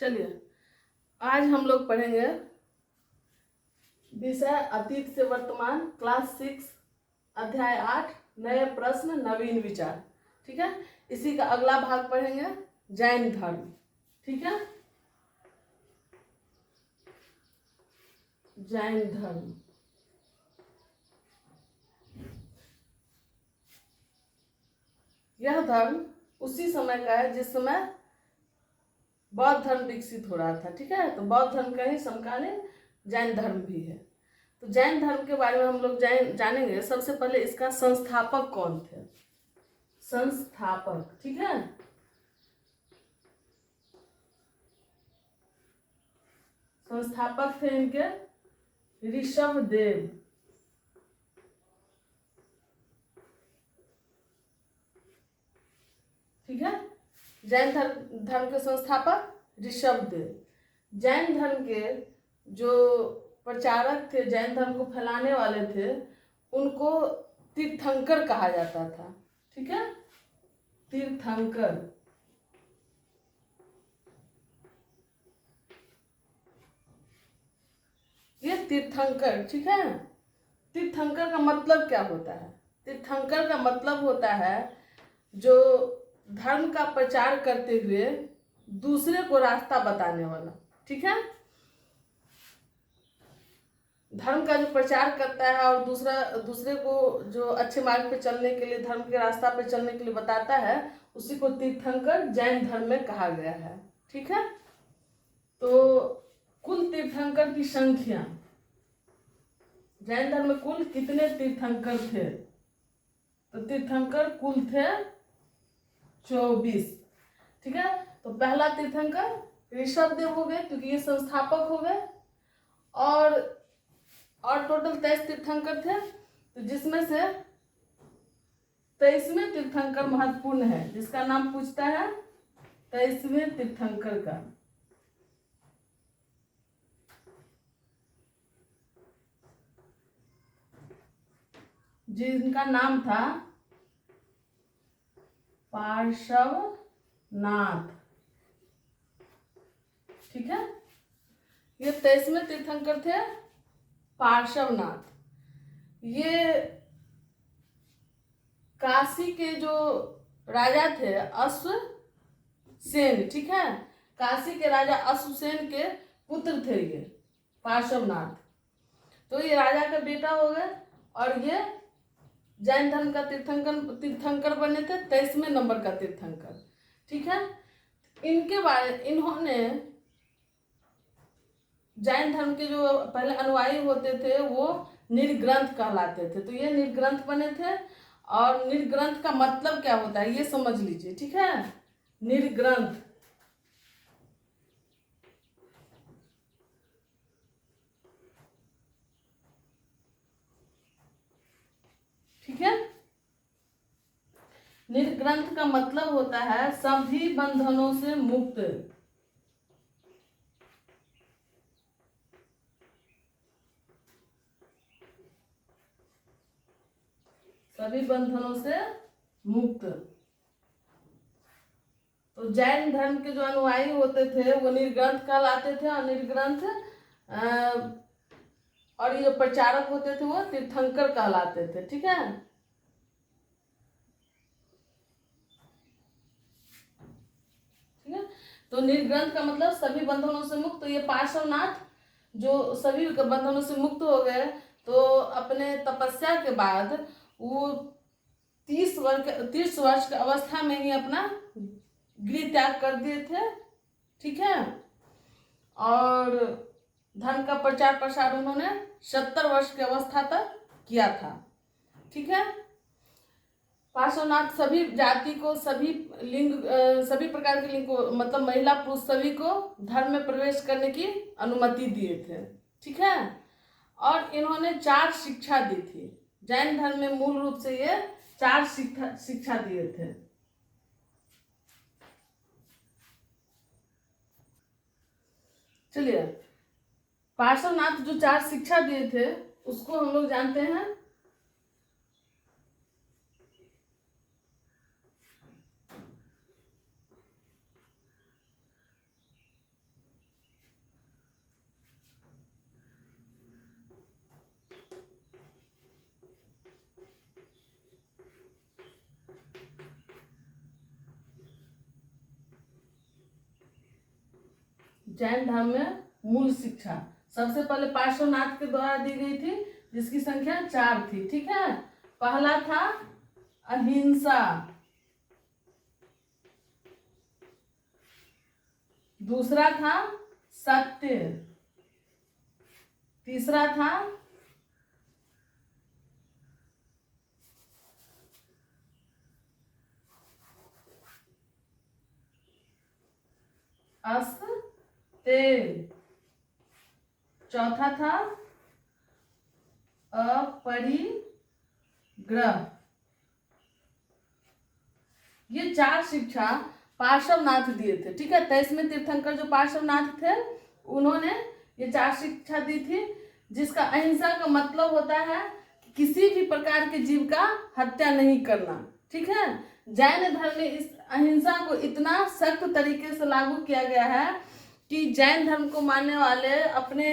चलिए आज हम लोग पढ़ेंगे विषय अतीत से वर्तमान, क्लास 6 अध्याय 8 नए प्रश्न नवीन विचार। ठीक है, इसी का अगला भाग पढ़ेंगे जैन धर्म। ठीक है, जैन धर्म। यह धर्म उसी समय का है जिस समय बौद्ध धर्म विकसित हो रहा था। ठीक है, तो बौद्ध धर्म का ही समकालीन जैन धर्म भी है। तो जैन धर्म के बारे में हम लोग जानेंगे। सबसे पहले इसका संस्थापक कौन थे? संस्थापक, ठीक है, संस्थापक थे इनके ऋषभदेव। ठीक है, जैन धर्म के संस्थापक ऋषभदेव। जैन धर्म के जो प्रचारक थे, जैन धर्म को फैलाने वाले थे, उनको तीर्थंकर कहा जाता था। ठीक है, तीर्थंकर। ये तीर्थंकर, ठीक है, तीर्थंकर का मतलब क्या होता है? तीर्थंकर का मतलब होता है जो धर्म का प्रचार करते हुए दूसरे को रास्ता बताने वाला। ठीक है, धर्म का जो प्रचार करता है और दूसरे को जो अच्छे मार्ग पे चलने के लिए, धर्म के रास्ता पे चलने के लिए बताता है, उसी को तीर्थंकर जैन धर्म में कहा गया है। ठीक है, तो कुल तीर्थंकर की संख्या, जैन धर्म में कुल कितने तीर्थंकर थे? तो तीर्थंकर कुल थे 24। ठीक है, तो पहला तीर्थंकर ऋषभदेव हो गए क्योंकि ये संस्थापक हो गए, और टोटल 23 तीर्थंकर थे। तो जिसमें से 23वें तीर्थंकर महत्वपूर्ण है, जिसका नाम पूछता है 23वें तीर्थंकर का। जिनका नाम था पार्श्वनाथ। ठीक है, ये 23वें तीर्थंकर थे पार्श्वनाथ। ये काशी के जो राजा थे अश्वसेन। ठीक है, काशी के राजा अश्वसेन के पुत्र थे ये पार्श्वनाथ। तो ये राजा का बेटा हो गए और ये जैन धर्म का तीर्थंकर बने थे, 23वें नंबर का तीर्थंकर। ठीक है, इन्होंने जैन धर्म के जो पहले अनुयायी होते थे वो निर्ग्रंथ कहलाते थे। तो ये निर्ग्रंथ बने थे, और निर्ग्रंथ का मतलब क्या होता है ये समझ लीजिए। ठीक है, निर्ग्रंथ, ठीक है, निर्ग्रंथ का मतलब होता है सभी बंधनों से मुक्त। सभी बंधनों से मुक्त। तो जैन धर्म के जो अनुयायी होते थे वो निर्ग्रंथ कहलाते थे, और निर्ग्रंथ और ये जो प्रचारक होते थे वो तीर्थंकर कहलाते थे। ठीक है, ठीक है, तो निर्ग्रंथ का मतलब सभी बंधनों से मुक्त। तो ये पार्श्वनाथ जो सभी बंधनों से मुक्त हो गए, तो अपने तपस्या के बाद वो 30 वर्ष की अवस्था में ही अपना गृह त्याग कर दिए थे। ठीक है, और धर्म का प्रचार प्रसार उन्होंने 70 वर्ष की अवस्था तक किया था। ठीक है, पार्श्वनाथ सभी जाति को, सभी लिंग, सभी प्रकार के लिंग को, मतलब महिला पुरुष सभी को धर्म में प्रवेश करने की अनुमति दिए थे। ठीक है, और इन्होंने 4 शिक्षा दी थी। जैन धर्म में मूल रूप से ये 4 शिक्षा दिए थे। चलिए, पार्श्वनाथ जो 4 शिक्षा दिए थे उसको हम लोग जानते हैं जैन धर्म में मूल शिक्षा सबसे पहले पार्श्वनाथ के द्वारा दी गई थी, जिसकी संख्या 4 थी। ठीक है, पहला था अहिंसा, दूसरा था सत्य, तीसरा था अस्तेय, चौथा था अपरिग्रह। ये 4 शिक्षा पार्श्वनाथ दिए थे। ठीक है, 23वें तीर्थंकर जो पार्श्वनाथ थे उन्होंने ये 4 शिक्षा दी थी, जिसका अहिंसा का मतलब होता है किसी भी प्रकार के जीव का हत्या नहीं करना। ठीक है, जैन धर्म में इस अहिंसा को इतना सख्त तरीके से लागू किया गया है कि जैन धर्म को मानने वाले अपने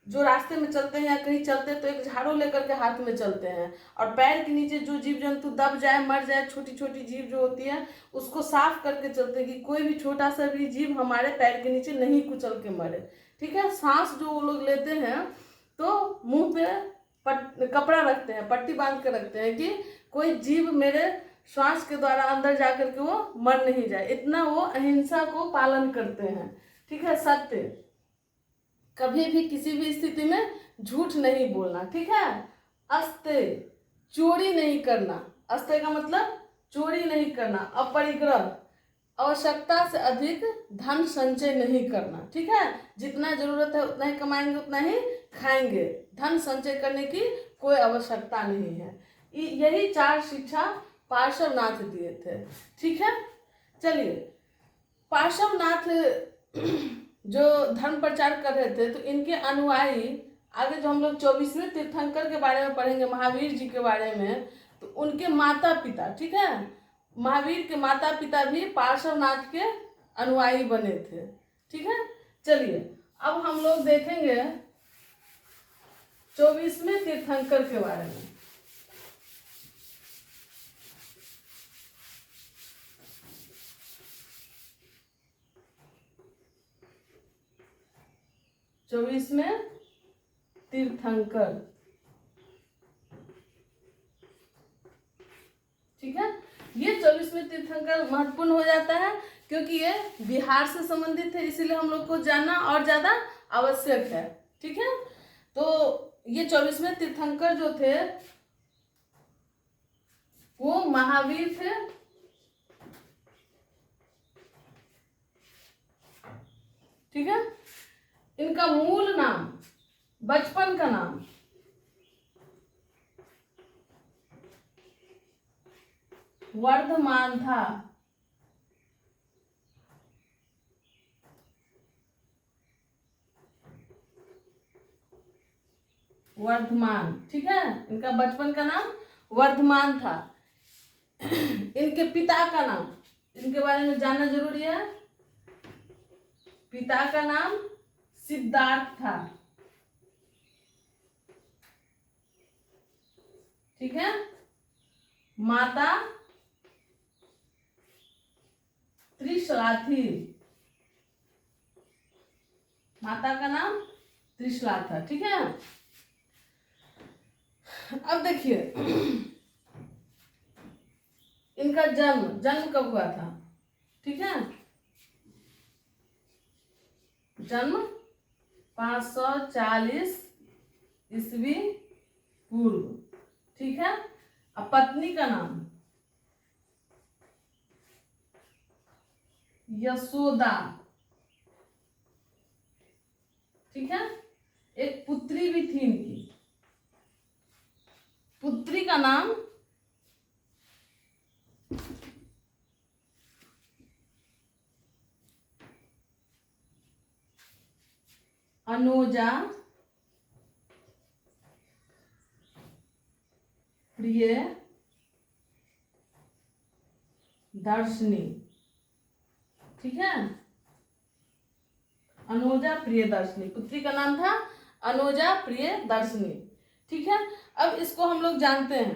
जो रास्ते में चलते हैं या कहीं चलते हैं तो एक झाड़ू लेकर के हाथ में चलते हैं, और पैर के नीचे जो जीव जंतु दब जाए, मर जाए, छोटी छोटी जीव जो होती है उसको साफ करके चलते हैं कि कोई भी छोटा सा भी जीव हमारे पैर के नीचे नहीं कुचल के मरे। ठीक है, सांस जो वो लोग लेते हैं तो मुंह पे कपड़ा रखते हैं, पट्टी बांध के रखते हैं कि कोई जीव मेरे श्वास के द्वारा अंदर जा करके वो मर नहीं जाए। इतना वो अहिंसा को पालन करते हैं। ठीक है, सत्य, कभी भी किसी भी स्थिति में झूठ नहीं बोलना। ठीक है, अस्तेय, चोरी नहीं करना, अस्तेय का मतलब चोरी नहीं करना। अपरिग्रह, आवश्यकता से अधिक धन संचय नहीं करना। ठीक है, जितना जरूरत है उतना ही कमाएंगे, उतना ही खाएंगे, धन संचय करने की कोई आवश्यकता नहीं है। यही 4 शिक्षा पार्श्वनाथ दिए थे। ठीक है, चलिए, पार्श्वनाथ जो धर्म प्रचार कर रहे थे तो इनके अनुयायी आगे जो हम लोग 24वें तीर्थंकर के बारे में पढ़ेंगे, महावीर जी के बारे में, तो उनके माता पिता, ठीक है, महावीर के माता पिता भी पार्श्वनाथ के अनुयायी बने थे। ठीक है, चलिए अब हम लोग देखेंगे 24वें तीर्थंकर के बारे में। चौबीसवें तीर्थंकर, ठीक है, ये 24वें तीर्थंकर महत्वपूर्ण हो जाता है क्योंकि ये बिहार से संबंधित है, इसीलिए हम लोग को जानना और ज्यादा आवश्यक है। ठीक है, तो ये 24वें तीर्थंकर जो थे वो महावीर थे। ठीक है, इनका मूल नाम, बचपन का नाम वर्धमान था। वर्धमान, ठीक है, इनका बचपन का नाम वर्धमान था। इनके पिता का नाम, इनके बारे में जानना जरूरी है। पिता का नाम सिद्धार्थ था। ठीक है, माता त्रिशला थी, माता का नाम त्रिशला था। ठीक है, अब देखिए इनका जन्म कब हुआ था। ठीक है, जन्म 540 ईस्वी पूर्व। ठीक है, अब पत्नी का नाम यशोदा। ठीक है, एक पुत्री भी थी इनकी, पुत्री का नाम अनुजा प्रिय दर्शनी। ठीक है, अनुजा प्रिय दर्शनी, पुत्री का नाम था अनुजा प्रिय दर्शनी। ठीक है, अब इसको हम लोग जानते हैं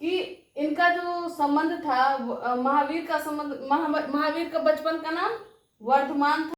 कि इनका जो संबंध था महावीर का संबंध, महावीर का बचपन का नाम वर्धमान था।